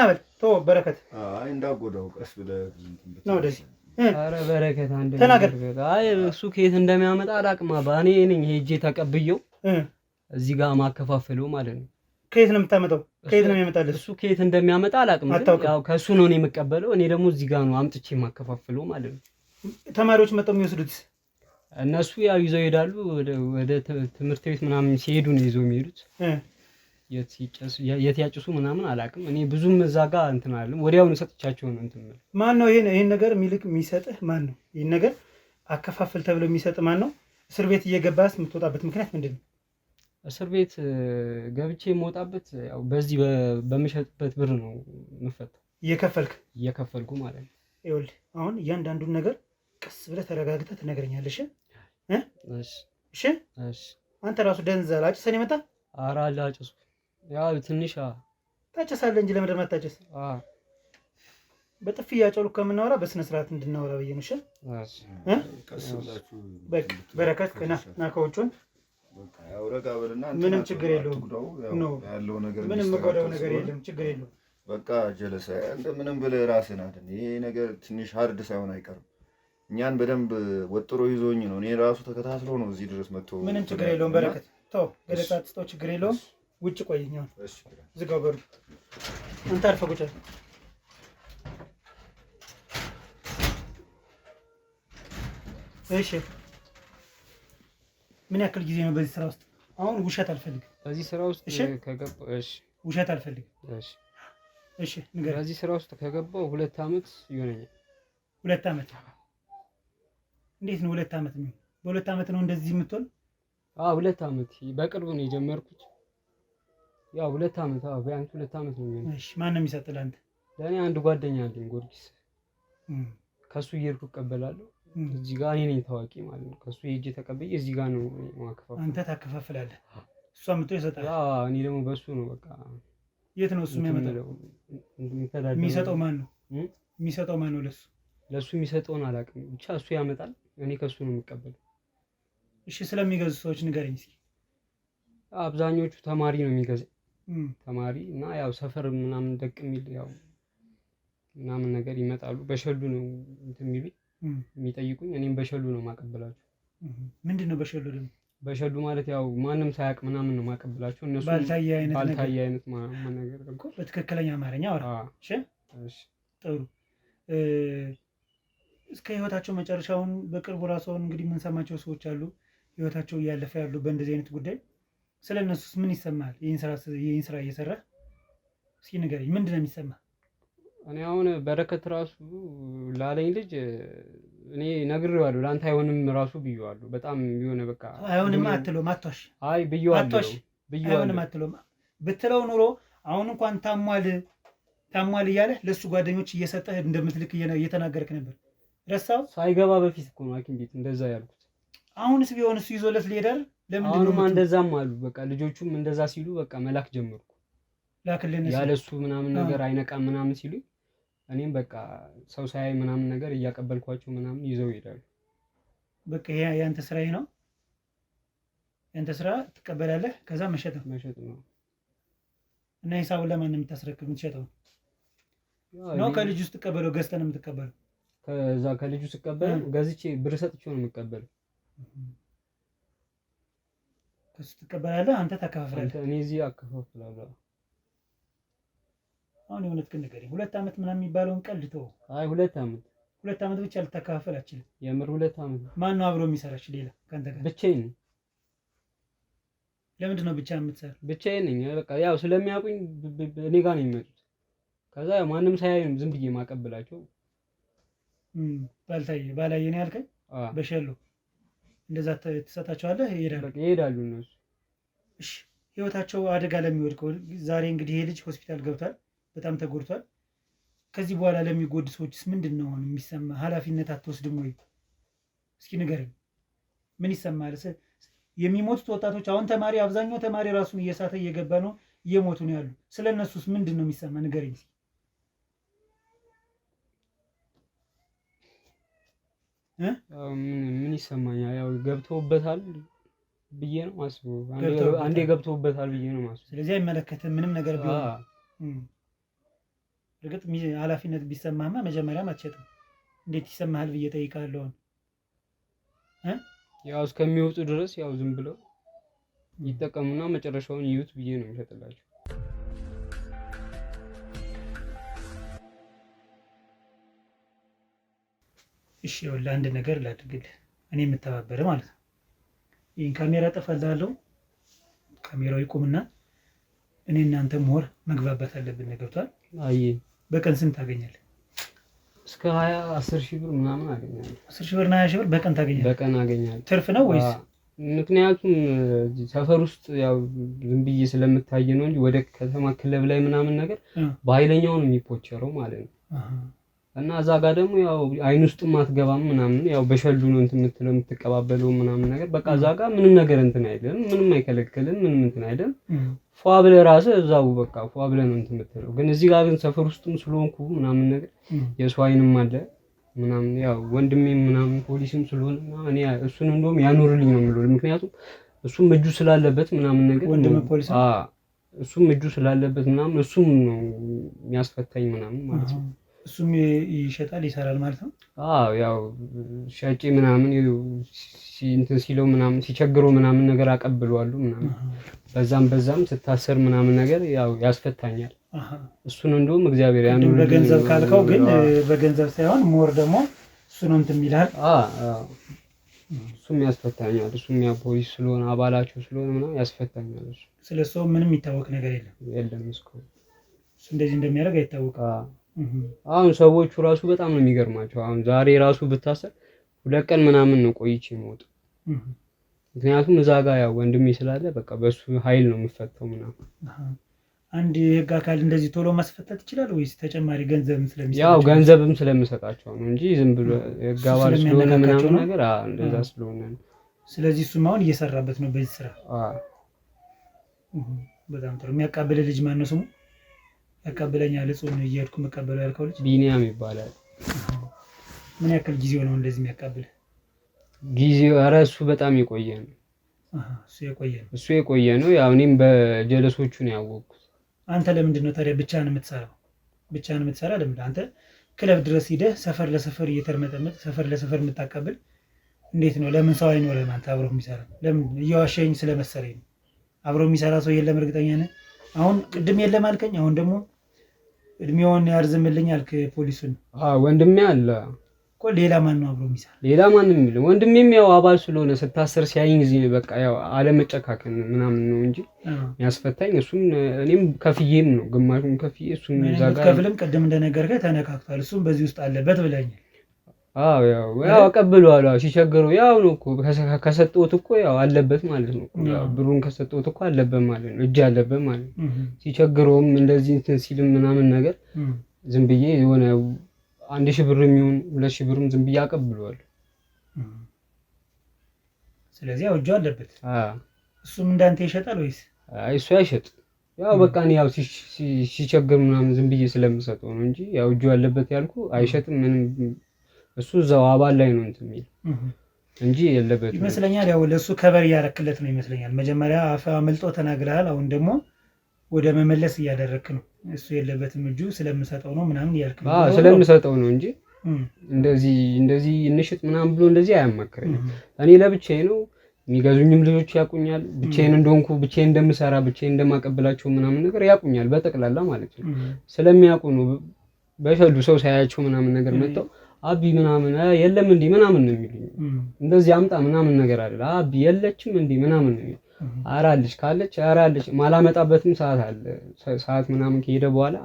በል ተው በረከት አይ እንዳጎዳው ቀስ ብለህ ነው ደስ አረ በረከት አንድ ነገር አይ እሱ ከየት እንደሚያመጣ አላቅም ባኔ ነኝ ሄጄ ተቀብየው እዚህ ጋር ማከፋፈለው ማለት ነው ከየት ነው የምታመጣው ከየት ነው የሚያመጣልህ እሱ ከየት እንደሚያመጣ አላቅም ያው ከሱ ነው እኔ የምቀበለው እኔ ደግሞ እዚህ ጋር ነው አምጥቼ ማከፋፈለው ማለት ነው ተማሪዎች መጥተው የሚወስዱት እነሱ ያው ይዘው ይሄዳሉ ወደ ትምህርት ቤት ምናምን ሲሄዱ ነው ይዘው የሚሄዱት የት ያጭሱ ምናምን አላቅም እኔ ብዙም እዛ ጋር እንትን አይደለም ወዲያው ነው ሰጥቻቸው ነው እንትን ማለት ማን ነው ይሄን ነገር የሚሰጥህ ማን ነው ይሄን ነገር አከፋፈል ተብሎ የሚሰጥ ማን ነው እስር ቤት እየገባስ የምትወጣበት ምክንያት ምንድነው እስር ቤት ገብቼ የምወጣበት ያው በዚህ በመሸጥበት ብር ነው የምፈታው እየከፈልኩ ማለት ነው ይኸውልህ አሁን እያንዳንዱን ነገር ቀስ ብለህ ተረጋግተህ ትነግረኛለሽ እሺ አንተ ራሱ ደንዘል አጭሰን ይመጣ ኧረ አላጭሱ ያው ትንሽ ታጨሳለህ እንጂ ለምን ማታጨስ በጥፊ ያጨሉ ከምናወራ በስነ ስርዓት እንድናወራ በየነው እሺ በረከት ና ከውጭን በቃ ያው ረጋ በልና ምንም ችግር የለውም ነው ያለው ነገር ምንም መጎዳው ነገር የለም ችግር የለውም በቃ ጀለሰ እንደምንም ብለህ ራስህን አድን ይሄ ነገር ትንሽ ሃርድ ሳይሆን አይቀርም እኛን በደንብ ወጥሮ ይዞኝ ነው እኔ ራሱ ተከታትሎ ነው እዚህ ድረስ መጥቶ ምንም ችግር የለውም በረከት ተው ገለጻ ትስተው ችግር የለውም ውጭ ቆይኛው ዝጋው በሩ አንተ አርፈህ ቁጭ እሺ ምን ያክል ጊዜ ነው በዚህ ስራ ውስጥ አሁን ውሸት አልፈልግም በዚህ ስራ ውስጥ ከገባው እሺ ውሸት አልፈልግም እሺ ንገረኝ በዚህ ስራ ውስጥ ከገባው 2 አመት ይሆነኛል 2 አመት እንዴት ነው 2 አመት ነው በ2 አመት ነው እንደዚህ የምትሆን 2 አመት በቅርቡ ነው የጀመርኩት ያው 2 አመት ቢያንስ 2 አመት ነው የሚሆነው እሺ ማን ነው የሚሰጥልህ አንተ ለኔ አንድ ጓደኛ አለኝ ጎርጊስ ከሱ እየሄድኩ እቀበላለሁ እዚህ ጋር እኔ ነኝ ታዋቂ ማለት ነው ከሱ ሄጄ ተቀበዬ እዚህ ጋር ነው ማከፋፈል አንተ ታከፋፍላለህ እሷ መጥቶ ይሰጣል እኔ ደግሞ በሱ ነው በቃ የት ነው እሱ የሚያመጣው የሚሰጠው ማን ነው ለሱ የሚሰጠውን አላውቅም ብቻ እሱ ያመጣል እኔ ከሱ ነው የምቀበለው እሺ ስለሚገዙ ሰዎች ንገረኝ እስኪ አብዛኞቹ ተማሪ ነው የሚገዛው ተማሪ እና ያው ሰፈር ምናምን ደቅ የሚል ያው ምናምን ነገር ይመጣሉ በሸሉ ነው እንትን የሚሉኝ የሚጠይቁኝ እኔም በሸሉ ነው ማቀበላቸው ምንድነው በሸሉ ደግሞ በሸሉ ማለት ያው ማንም ሳያቅ ምናምን ነው ማቀበላቸው እነሱ ባልታየ አይነት ምናምን ነገር እኮ በትክክለኛ አማርኛ አውራ እሺ ጥሩ እስከ ህይወታቸው መጨረሻውን በቅርቡ ራስዎን እንግዲህ የምንሰማቸው ሰዎች አሉ ህይወታቸው እያለፈ ያሉ በእንደዚህ አይነት ጉዳይ ስለነሱስ ምን ይሰማል ይሄን ስራ እየሰራ እስኪ ንገረኝ ምንድነው የሚሰማህ እኔ አሁን በረከት ራሱ ላለኝ ልጅ እኔ ነግሬዋለሁ ላንተ አይሆንም ራሱ ብዬዋለሁ በጣም የሆነ በቃ አይሆንም አትለውም አትዋሽ አይ ብዬዋለሁ አይሆንም አትለውም ብትለው ኑሮ አሁን እንኳን ታሟል ታሟል እያለ ለሱ ጓደኞች እየሰጠህ እንደምትልክ እየተናገርክ ነበር። ረሳው? ሳይገባ በፊት እኮ ነው ሐኪም ቤት እንደዛ ያልኩት። አሁንስ ቢሆን እሱ ይዞለት ሊሄዳል። ለምንድን ነው እንደዛም አሉ። በቃ ልጆቹም እንደዛ ሲሉ በቃ መላክ ጀመርኩ። ላክልን ያለሱ ምናምን ነገር አይነቃም ምናምን ሲሉ እኔም በቃ ሰው ሳያይ ምናምን ነገር እያቀበልኳቸው ምናምን ይዘው ይሄዳሉ። በቃ ያንተ ስራዬ ነው። ያንተ ስራ ትቀበላለህ፣ ከዛ መሸጥ ነው። እና ሂሳቡን ለማን ነው የምታስረክብ? የምትሸጠው ነው ከልጁ ውስጥ ትቀበለው? ገዝተህ ነው የምትቀበለው? ከዛ ከልጁ ስቀበል ገዝቼ ብር ሰጥቼው ነው የምቀበለው። ከሱ ትቀበላለህ፣ አንተ ታከፋፍላለህ። እኔ እዚህ አከፋፍላለሁ። አሁን የእውነት ግን ንገረኝ፣ 2 ዓመት ምናምን የሚባለውን ቀልድ ተወው። አይ 2 ዓመት 2 ዓመት ብቻ ልታከፋፍል አትችልም። የምር 2 ዓመት። ማን ነው አብሮ የሚሰራች ሌላ ካንተ ጋር? ብቻዬን ነኝ። ለምንድን ነው ብቻ የምትሰራ? ብቻዬን ነኝ። በቃ ያው ስለሚያውቁኝ እኔ ጋር ነው የሚመጡት። ከዛ ማንም ሳያይም ዝም ብዬ ማቀበላቸው። ባላየ ነው ያልከኝ? በሸሎ እንደዛ ትሰጣቸዋለህ? ይሄዳሉ እነሱ። እሺ ህይወታቸው አደጋ ለሚወድቀው ዛሬ እንግዲህ ይሄ ልጅ ሆስፒታል ገብቷል፣ በጣም ተጎድቷል። ከዚህ በኋላ ለሚጎዱ ሰዎችስ ምንድን ነው የሚሰማ? ኃላፊነት አትወስድም ወይ? እስኪ ንገረኝ፣ ምን ይሰማል? የሚሞቱት ወጣቶች አሁን ተማሪ አብዛኛው ተማሪ ራሱን እየሳተ እየገባ ነው፣ እየሞቱ ነው ያሉ። ስለ እነሱስ ምንድን ነው የሚሰማ? ንገረኝ። ምን ይሰማኛል? ያው ገብተውበታል ብዬ ነው ማስበው። አንዴ ገብተውበታል ብዬ ነው ማስበው። ስለዚህ አይመለከትም ምንም ነገር ቢሆን። እርግጥ ኃላፊነት ቢሰማህማ መጀመሪያም አትሸጥም። እንዴት ይሰማሃል ብዬ ጠይቃለሁ። ያው እስከሚወጡ ድረስ ያው ዝም ብለው ይጠቀሙና መጨረሻውን ይዩት ብዬ ነው የምሸጥላቸው። እሺ ወላ አንድ ነገር ላድርግልህ፣ እኔ የምተባበረ ማለት ነው። ይህን ካሜራ ጠፋልሃለሁ። ካሜራው ይቁምና እኔ እናንተ ሞር መግባባት አለብን። ገብቷል? አይ በቀን ስንት ታገኛለህ? እስከ 10 ሺህ ብር ምናምን አገኛለሁ። 10 ሺህ ብር እና 20 ሺህ ብር በቀን ታገኛለህ? በቀን አገኛለሁ። ትርፍ ነው ወይስ? ምክንያቱም ሰፈር ውስጥ ያው ዝም ብዬ ስለምታይ ነው እንጂ ወደ ከተማ ክለብ ላይ ምናምን ነገር በኃይለኛው ነው የሚፖቸረው ማለት ነው። እና እዛ ጋር ደግሞ ያው አይን ውስጥም አትገባም ምናምን ያው በሸሉ ነው እንትን የምትለው የምትቀባበለው ምናምን ነገር በቃ እዛ ጋር ምንም ነገር እንትን አይደለም፣ ምንም አይከለክልም፣ ምንም እንትን አይደለም። ፏ ብለህ ራስህ እዛው በቃ ፏ ብለህ ነው እንትን የምትለው። ግን እዚህ ጋር ግን ሰፈር ውስጥም ስለሆንኩ ምናምን ነገር የሰው አይንም አለ ምናምን ያው ወንድሜም ምናምን ፖሊስም ስለሆነ እኔ እሱን እንደውም ያኖርልኝ ነው የምለው። ምክንያቱም እሱም እጁ ስላለበት ምናምን ነገር ወንድም ፖሊስ እሱም እጁ ስላለበት ምናምን እሱም ነው የሚያስፈታኝ ምናምን ማለት ነው። እሱም ይሸጣል ይሰራል ማለት ነው። ያው ሻጪ ምናምን እንትን ሲለው ምናምን ሲቸግረው ምናምን ነገር አቀብለዋለሁ ምናምን በዛም ስታሰር ምናምን ነገር ያው ያስፈታኛል። እሱን እንደውም እግዚአብሔር ያንን በገንዘብ ካልከው ግን በገንዘብ ሳይሆን ሞር ደግሞ እሱ ነው እንትን የሚልሃል። እሱም ያስፈታኛል። እሱም ያው ፖሊስ ስለሆነ አባላቸው ስለሆነ ምናምን ያስፈታኛል። እሱ ስለሱ ምንም የሚታወቅ ነገር የለም እስካሁን እሱ እንደዚህ እንደሚያደርግ አይታወቅም። አሁን ሰዎቹ ራሱ በጣም ነው የሚገርማቸው። አሁን ዛሬ ራሱ ብታሰር 2 ቀን ምናምን ነው ቆይቼ የምወጣው። ምክንያቱም እዛ ጋር ያው ወንድሜ ስላለ በቃ በሱ ኃይል ነው የምፈታው ምናምን። አንድ የህግ አካል እንደዚህ ቶሎ ማስፈታት ይችላል ወይስ ተጨማሪ ገንዘብም ስለሚሰጣቸው? ያው ገንዘብም ስለምሰጣቸው ነው እንጂ ዝም ብሎ ህግ አባል ስለሆነ ምናምን ነገር እንደዛ ስለሆነ ነው። ስለዚህ እሱም አሁን እየሰራበት ነው በዚህ ስራ። በጣም ጥሩ። የሚያቃብል ልጅ ማን ነው ስሙ? ያቃብለኛል እጹን እየሄድኩ መቀበለው ያልከው ልጅ ቢኒያም ይባላል። ምን ያክል ጊዜው ነው እንደዚህ የሚያቃብል? ጊዜው ኧረ እሱ በጣም የቆየ ነው። እሱ የቆየ ነው። ያው እኔም በጀለሶቹ ነው ያወቅኩት። አንተ ለምንድን ነው ታዲያ ብቻህን የምትሰራው? ብቻህን የምትሰራ ለምን? አንተ ክለብ ድረስ ሂደህ ሰፈር ለሰፈር እየተርመጠመጥ ሰፈር ለሰፈር የምታቃብል እንዴት ነው? ለምን ሰው አይኖርም? አንተ አብሮ የሚሰራ ለምን? እየዋሸኝ ስለመሰለኝ ነው። አብሮ የሚሰራ ሰው የለም? እርግጠኛ ነህ? አሁን ቅድም የለም አልከኝ፣ አሁን ደግሞ እድሜውን ያርዝምልኝ አልክ ፖሊሱን። ወንድሜ አለ እኮ ሌላ ማን ነው አብሮ የሚሰራ? ሌላ ማንም የለም። ወንድሜም ያው አባል ስለሆነ ስታሰር ሲያይኝ ጊዜ በቃ ያው አለመጨካከን ምናምን ነው እንጂ ያስፈታኝ እሱም እኔም ከፍዬም ነው ግማሹን ከፍዬ እሱም እዛ ጋር ከፍልም ቅድም እንደነገርከኝ ተነካክቷል። እሱም በዚህ ውስጥ አለበት ብለኛል። ያው አቀብለዋለሁ ሲቸግረው ያው ነው እኮ ከሰጠሁት እኮ ያው አለበት ማለት ነው። ያው ብሩን ከሰጠሁት እኮ አለበት ማለት ነው። እጅ አለበት ማለት ነው። ሲቸግረውም እንደዚህ እንትን ሲልም ምናምን ነገር ዝም ብዬ የሆነ 1000 ብርም ይሁን 2000 ብርም ዝም ብዬ አቀብለዋለሁ። ስለዚህ ያው እጁ አለበት። እሱም እንዳንተ ይሸጣል ወይስ? እሱ አይሸጥ። ያው በቃ እኔ ያው ሲቸግር ምናምን ዝም ብዬ ስለምሰጠው ነው እንጂ ያው እጁ አለበት ያልኩ አይሸጥም ምንም። እሱ እዛው አባል ላይ ነው እንትን የሚል እንጂ የለበትም ይመስለኛል። ያው ለሱ ከበር እያረክለት ነው ይመስለኛል። መጀመሪያ አፍ አመልጦ ተናግረሃል። አሁን ደግሞ ወደ መመለስ እያደረክ ነው። እሱ የለበትም እጁ ስለምሰጠው ነው ምናምን እያልክ ነው። ስለምሰጠው ነው እንጂ እንደዚህ እንሽጥ ምናምን ብሎ እንደዚህ አያማክረኝም። እኔ ለብቻዬ ነው የሚገዙኝም ልጆች ያቁኛል። ብቻዬን እንደሆንኩ ብቻዬን እንደምሰራ ብቻዬን እንደማቀብላቸው ምናምን ነገር ያቁኛል በጠቅላላ ማለት ነው። ስለሚያውቁ ነው በሸዱ ሰው ሳያቸው ምናምን ነገር መጣው አቢ ምናምን የለም እንዴ ምናምን ነው የሚሉኝ። እንደዚህ አምጣ ምናምን ነገር አይደል አቢ የለችም እንዴ ምናምን ነው የሚሉኝ። አራልሽ ካለች አራልሽ ማላመጣበትም ሰዓት አለ። ሰዓት ምናምን ከሄደ በኋላ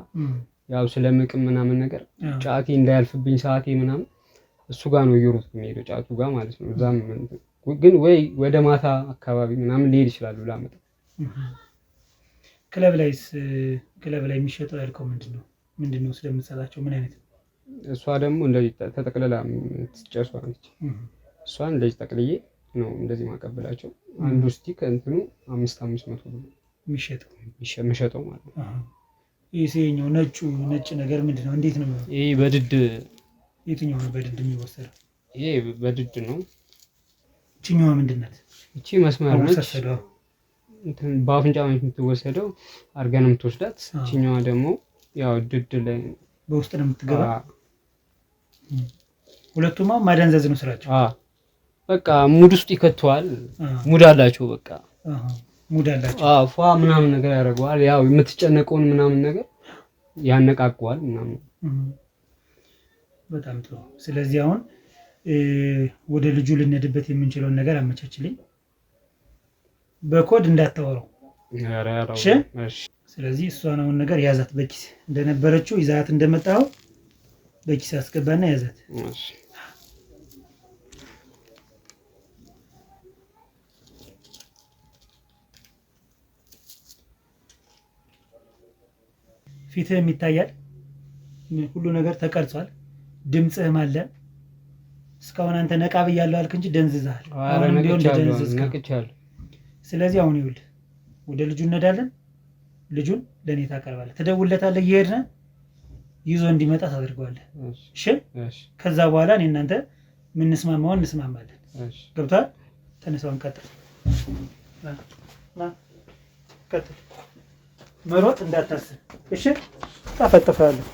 ያው ስለምቅም ምናምን ነገር ጫቴ እንዳያልፍብኝ ሰዓቴ ምናምን እሱ ጋር ነው እየሮጥኩ የሚሄደው ጫቱ ጋር ማለት ነው። እዛም ግን ወይ ወደ ማታ አካባቢ ምናምን ሊሄድ ይችላል ላመጣ። ክለብ ላይ የሚሸጠው ያልከው ምንድነው ስለምትሰጣቸው ምን አይነት? እሷ ደግሞ እንደዚህ ተጠቅልላ የምትጨርሷ ነች። እሷን እንደዚህ ጠቅልዬ ነው እንደዚህ ማቀበላቸው። አንዱ ስቲክ እንትኑ 500 ብር የሚሸጠው ማለት ነው። ይሄኛው ነጭ ነገር ምንድነው? እንዴት ነው ይሄ? በድድ። የትኛው ነው በድድ የሚወሰደው? ይሄ በድድ ነው። እቺኛዋ ምንድነው? እቺ መስመር ነች። እንትን በአፍንጫ ነው የምትወሰደው አርገን የምትወስዳት። እቺኛዋ ደግሞ ያው ድድ ላይ በውስጥ ነው የምትገባ። ሁለቱም ማደንዘዝ ነው ስራቸው። በቃ ሙድ ውስጥ ይከተዋል። ሙድ አላቸው በቃ ሙድ አላቸው። ፏ ምናምን ነገር ያደርገዋል። ያው የምትጨነቀውን ምናምን ነገር ያነቃቀዋል ምናምን። በጣም ጥሩ። ስለዚህ አሁን ወደ ልጁ ልንሄድበት የምንችለውን ነገር አመቻችልኝ። በኮድ እንዳታወራው እሺ? ስለዚህ እሷን አሁን ነገር ያዛት በኪስ እንደነበረችው ይዛት እንደመጣው በኪስ አስገባና ያዛት። እሺ ፊትህም ይታያል። ሁሉ ነገር ተቀርጿል። ድምጽህም አለ። እስካሁን አንተ ነቃ ብያለሁ አልክ እንጂ ደንዝዛል። አሁን ቢሆን ደንዝዝካል። ስለዚህ አሁን ይውል ወደ ልጁ እንሄዳለን። ልጁን ለኔ ታቀርባለህ፣ ትደውልለታለህ፣ እየሄድን ይዞ እንዲመጣ ታደርገዋለህ። እሺ? ከዛ በኋላ እኔ እናንተ ምንስማማውን እንስማማለን። ገብቶሃል? ተነሳውን ቀጥል። ቀጥል። መሮጥ እንዳታስብ እሺ? ታፈጥፋለህ።